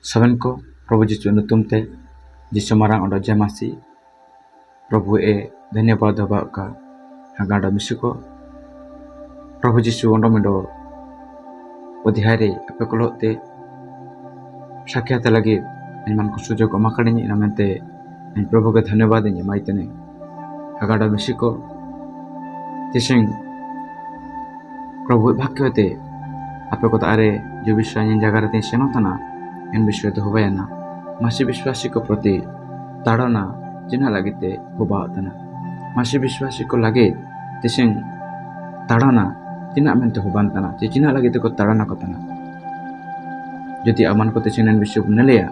Saben ko Prabhu Jisu nutumte Jisu marang ondo jamasi Prabhu धन्यवाद हवा का हगाड़ा मिसुको प्रभु जिसु ओंडो मिडो ओदिहारे आपे कोलोते साख्यात लगी मान को सुजोग अमाकड़िनी नमते प्रभु के धन्यवाद नी माइतने हगाड़ा मिसुको तिसिंग प्रभु भाग्यते आपे को तारे जो विश्वास जगह ते सेनोतना इन विश्व तो होबायना मासी विश्वासी को प्रति ताड़ना जिना लगते होबातना मासी विश्वासी को लगे तिसिंग ताड़ना जिना मेंते होबानतना जिना लगते को ताड़ना कोतना यदि अमान को तिसिंग इन विश्व नलिया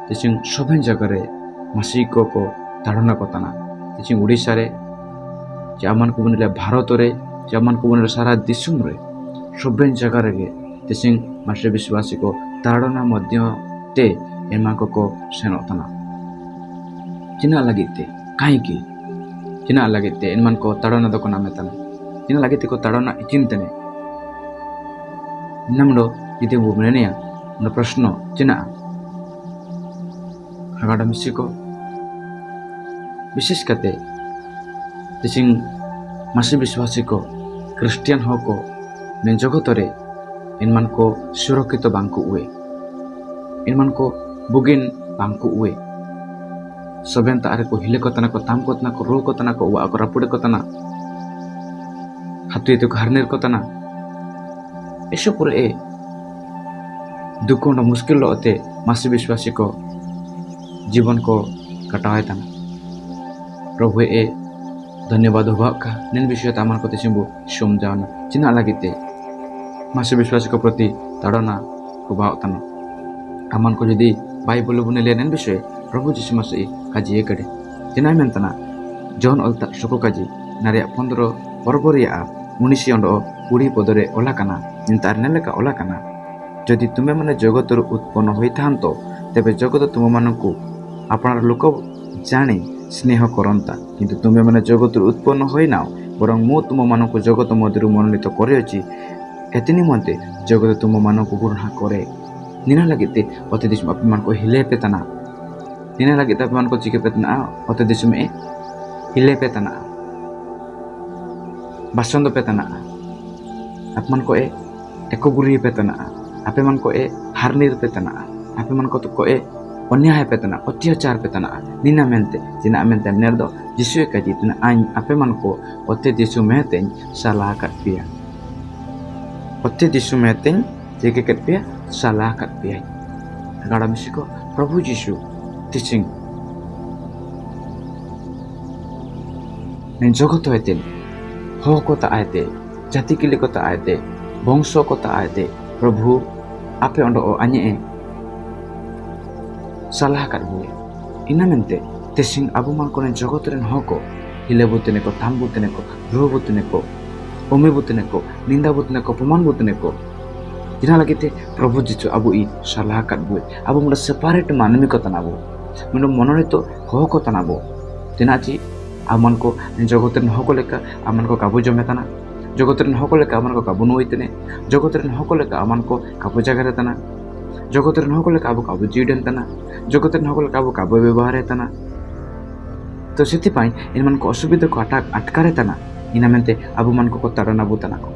तिसिंग सभन जगह रे मासी को ताड़ना कोतना तिसिंग उड़ीसा रे जे अमान को बनले भारत रे जे अमान को बनले सारा दिसुम रे सभन जगह रे तिसिंग मासी विश्वासी को ताड़ना मध्य ते एमा को सेनोतना जिना लगते कहीं की जिना लगते इनमान को ताड़ना दो नामेतन जिना लगते को ताड़ना चिंतने नमलो यदि वो मिलनिया न प्रश्न जिना हगाड़ा मिसी को विशेष करते तिसिंग मासी विश्वासी को क्रिश्चियन हो को ने जगतरे इनमान को सुरक्षित बांकु उए इनमान को बुगिन बांकु उए सभेन तारे को हिले कोतना को ताम कोतना को रो कोतना को वा को रापुड़े कोतना हातुए तो हरनेर कोतना ऐसे पूरे दुखों मुश्किल लोते मासी विश्वासी को जीवन को कटाए तना प्रभु धन्यवाद होगा का निन विषय तामान को तिसिंबु समझाना चिना लगते मासी विश्वासी को प्रति ताड़ना होगा तना आमान को यदि बाइबल बुने लेन विषय प्रभु जिसु मसीह काजी कड़े जिना मेंतना जॉन अलता सुको काजी नारे 15 बरबरिया 19 अंडो 20 पदरे ओलाकाना निंतार नेलेका ओलाकाना जदि तुमे माने जगतर उत्पन्न होइथांतो तेबे जगत तुम मानकु आपणार लोक जाने स्नेह करंता किंतु तुमे माने जगतर उत्पन्न होइनाओ बरं मो तुम मानकु जगत मध्यरु मनोनीत करियछि एतिनि मते जगत तुम मानकु घृणा करे निना लगते अति दिस अपमान को हिले पेतना निना लगते अपमान को चिके पेतना अति दिस में हिले पेतना बासंद पेतना अपमान को एको गुरी पेतना आपे मन को हारनीर पेतना आपे मन को तो को अन्याय पेतना अत्याचार पेतना निना मेंते जिना मेंते नेरदो जिसु का जितना आइन आपे मन को अति दिसु मेते सलाह कर पिया अति दिसु मेते जेके कर पिया सलाह कर पिया गाड़ा मिसी को प्रभु जिसु तिसिंग जगत होते हो को आयते जाति किले को आयते वंश को आयते प्रभु आपे अंडो आने सलाह कर बुए इना मेंते तिसिंग अबु मान को जगत रेन हो को हिले बुतने को थाम बुतने को रो बुतने को ओमे बुतने को निंदा बुतने को अपमान बुतने को जिना लगते प्रभु जिसु अबु ई सलाह कर बुए अबु मुड़ा सेपरेट मानवी को तनाबो मुड़ा मनोरे तो हो को तनाबो जिनाची आमन को जगत रेन हो को लेका आमन को काबू जमेतना जगत रेन हो को लेका आमन को काबू नोइतने जगत रेन हो को लेका आमन को काबू जगह रहतना जगत रेन हो को लेका आबु काबू जीडन तना जगत रेन हो को लेका आबु काबू व्यवहार रहतना तो सेति पाई इन मन को असुविधा को अटका रहतना इना मेंते आबु मन को ताड़ना बुतना को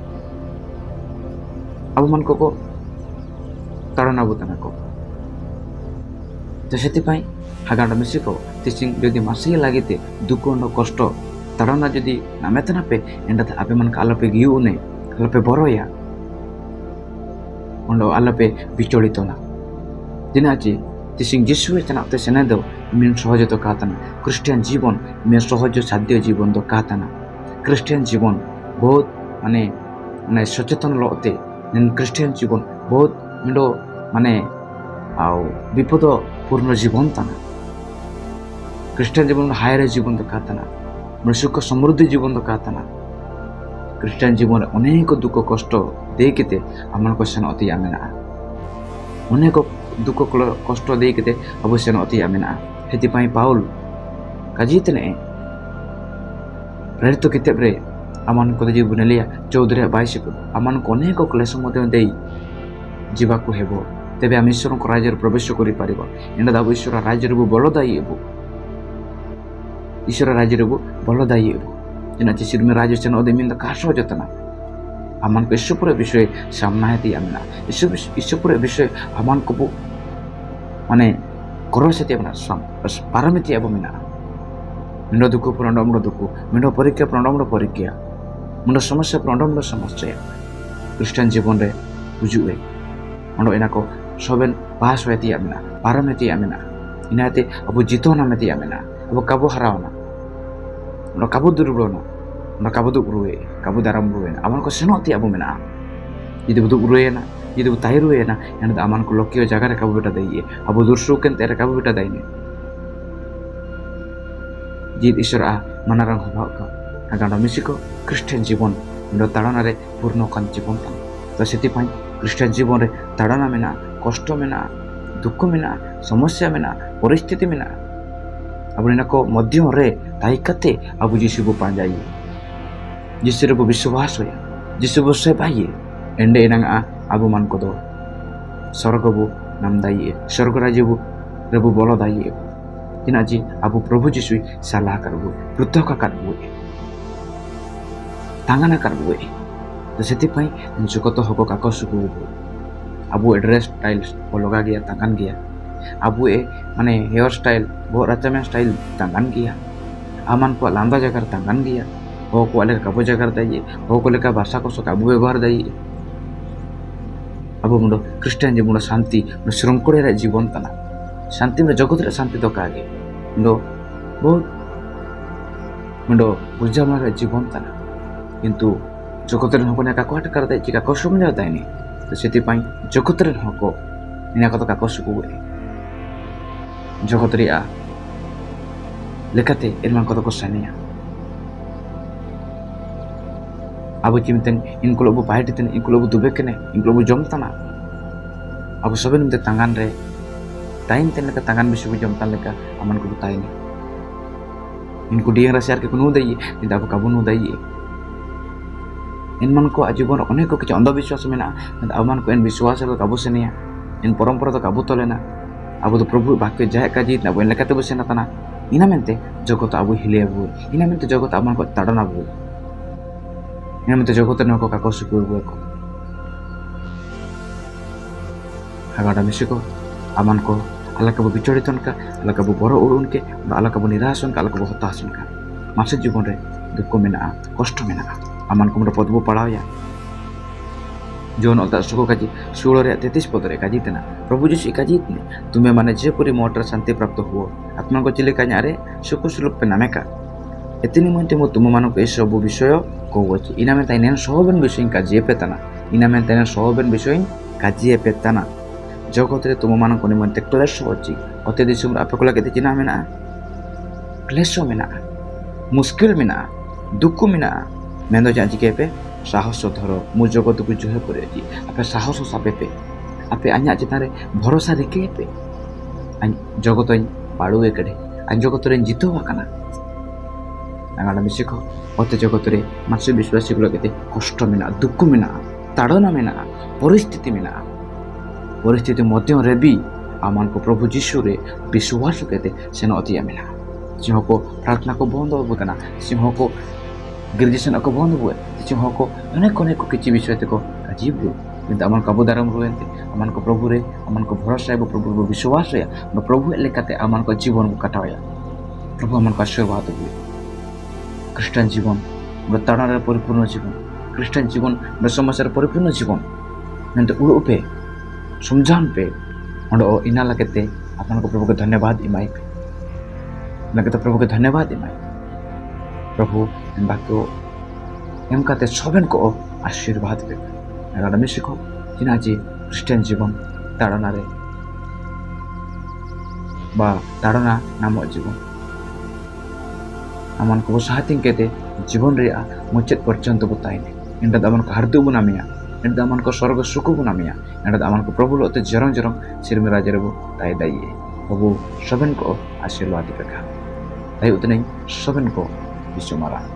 आबु मन को ताड़ना बुतना को तो सेति पाई हागांडा मिसी को तिसिंग जदि मासी लागिते दुख न कष्ट ताड़ना जदि नामेतना पे एंडा आपे मन का आलोपे गियु ने आलोपे बरोया ओंडो आलोपे विचलित ना दिनाची तिसिंग जिसु चनाते सेना दो मिन सहज तो कातना क्रिश्चियन जीवन में सहज साध्य जीवन तो कातना क्रिश्चियन जीवन बहुत माने सचेतन लोते क्रिश्चियन जीवन बहुत मिडो माने आउ विपद पूर्ण जीवन तना क्रिश्चियन जीवन हायर जीवन तो कातना मन सुख समृद्धि जीवन तो कातना क्रिश्चियन जीवन अनेक दुख कष्ट देकिते आमन को सेन अति आमेना अनेक दुख कष्ट देकिते अब सेन अति आमेना हेति पाई पाउल काजीतने प्रेरित किताब रे आमान को जी बुनेलिया 14 22 को आमान को अनेक क्लेश मध्य देई जीवा को हेबो तेबे आम ईश्वर को राज्य प्रवेश कर एंड अब ईश्वर राज्य बलदायी हेबू ईश्वर राज्य बलदायी हेबू चेना सिरमे राज्य सेन मीन कहा जतना आमान को ईश्वर विषय सामना हेती आमना ईश्वर विषय आमान को माने करसेती आमना पारमिती अब मीना मिंडो दुख प्रणडमड़ दुख मिंडो परीक्षा प्रणडमड़ परीक्षा मुंडो समस्या प्रणडमड़ समस्या क्रिस्टियन जीवन रे बुजुए अंडो इना को सोबेन पास होती आमना पारमिती आमना इनाते अब जितोना मेती आमना अब काबू हरावना अंडो काबू दुर्बलना अंडो काबू दुरुए काबू दाराम रुए आमान को सेनोती अब मीना यदि बुदु रुएना यदि bu tayi ruena and aman ko lokio jaga re kabu beta daiye abu dursu ken tere kabu beta daine jid ishwar a manarang hobak ka aganda misiko Christian जीवन ndo tarana re purno kan जीवन tan to seti pai Christian जीवन re tarana mena kosto mena dukho mena समस्या mena परिस्थिति mena abu ina ko madhyam re taikate abu jisu bu panjai jisu bu विश्वास hoya jisu bu sebaye ende inanga abu man ko do स्वर्ग बु नामदायी स्वर्ग राज्य बु रेबु बलदायी tina ji abu प्रभु जीशु salah karbu pruthaka karbu tangana karbu तो सेति पई जगत हको काकस को abu ड्रेस स्टाइल लगा गया tangan गया abu माने हेयर स्टाइल बो रचमे स्टाइल tangan गया aman को लांदा जगर tangan गया हो को अलग कबो जगर दाई हो को लेका भाषा को सका abu व्यवहार दाई अब मुंडो क्रिस्टियन जी मुंडो शांति श्रृंखले रे जीवन तना शांति में जगत रे शांति तो कागे मुंडो बहुत मुंडो बुझामणा रे जीवन तना किंतु जगत रे हको ने का कोट कर दे चिका को समझा दाइनी तो सेति पई जगत रे हको इना को तो का को सुकु जगत रे आ लेकाते इनमान को तो को सनिया abu cimten inklo bu pahit ten inklo bu dube kene inklo bu jom tana abu soben mte tangan re tain ten ka tangan bisu bu jom tan leka aman ko butai ni inku dia rasiar ke kunu dai ni abu kabu nu dai in man ko ajibon onek ko kicha anda biswas mena dan aman ko en biswas ko kabu senia in parampara to kabu tolena abu to prabhu bakke jaya kaji na bu lekate bu sena tana ina mente jogot abu hile abu ina mente jogot aman ko tadana bu ina mente jogot no ko kakos ko bu ko hagada misiko aman ko ala ka bu bichoriton ka ala ka bu boro urun ke ala ka bu nirason ka ala ka bu hotasun ka masa jibon re dukko mena kosto mena aman ko mo podbu padao ya जोन अलता सुको काजी 16 रे 33 पद रे काजी तना प्रभु जीशु काजी ने तुम्हें माने जे पुरी मोटर शांति प्राप्त हुओ आत्मा को चिले कान्या रे सुको सुलुप पे नामे का एतिनी मते मो तुम मानो के सब विषय कोवची इना में ताइने सबन विषय काजी पे तना इना में ताइने सबन विषय काजी पे तना जगत रे तुम मानो को निमंते क्लेश होची अते दिसुम आपे कोला केते चिना मेना क्लेश मेना मुश्किल मेना दुख मेना मेंदो जांची के पे साहस धरो मु जगत को जुहे परे आपे साहस सापे पे आपे अन्या चितारे भरोसा रखे पे जगत पाड़ू एकड़े जगत रे जितो वाकना नागाला मिसिको अते जगत रे मासे विश्वासी को केते कष्ट मेना दुख मेना ताड़ना मेना परिस्थिति मध्य रे भी आमान को प्रभु जीशु रे विश्वास केते सेन अतिया मेना सिंह को प्रार्थना को बंद होबना सिंह को ग्रेजुएशन को बंद हुए सिंह को अनेक अनेक किछि विषय को अजीब किंतु अमन को अबदारम रुएंते अमन को प्रभु रे अमन को भरोसा है प्रभु को विश्वास है प्रभु लेकाते अमन को जीवन को कटाया प्रभु अमन को आशीर्वाद हुए क्रिस्टियन जीवन बताना परिपूर्ण जीवन क्रिस्टियन जीवन समस्या परिपूर्ण जीवन नंतर उड़पे समझान पे इना लगते अपन को प्रभु को धन्यवाद इमाई लगते प्रभु को धन्यवाद इमाई प्रभु बाक्यो एम काते सबन को आशीर्वाद पे नागाला मिसिको जिना जी क्रिस्टियन जीवन ताड़ना रे बा ताड़ना नाम जीवन अमन को साथिंग केते जीवन रे मुचेत पर्यंत बताइने इंदा अमन को हार्दु बुनामिया इंदा अमन को स्वर्ग सुख बुनामिया इंदा अमन को प्रभु लोते जरम जरम सिरमे राजरे बु ताई दाइए प्रभु सबन को आशीर्वाद पेका ताई उतने सबन को विश्व मारा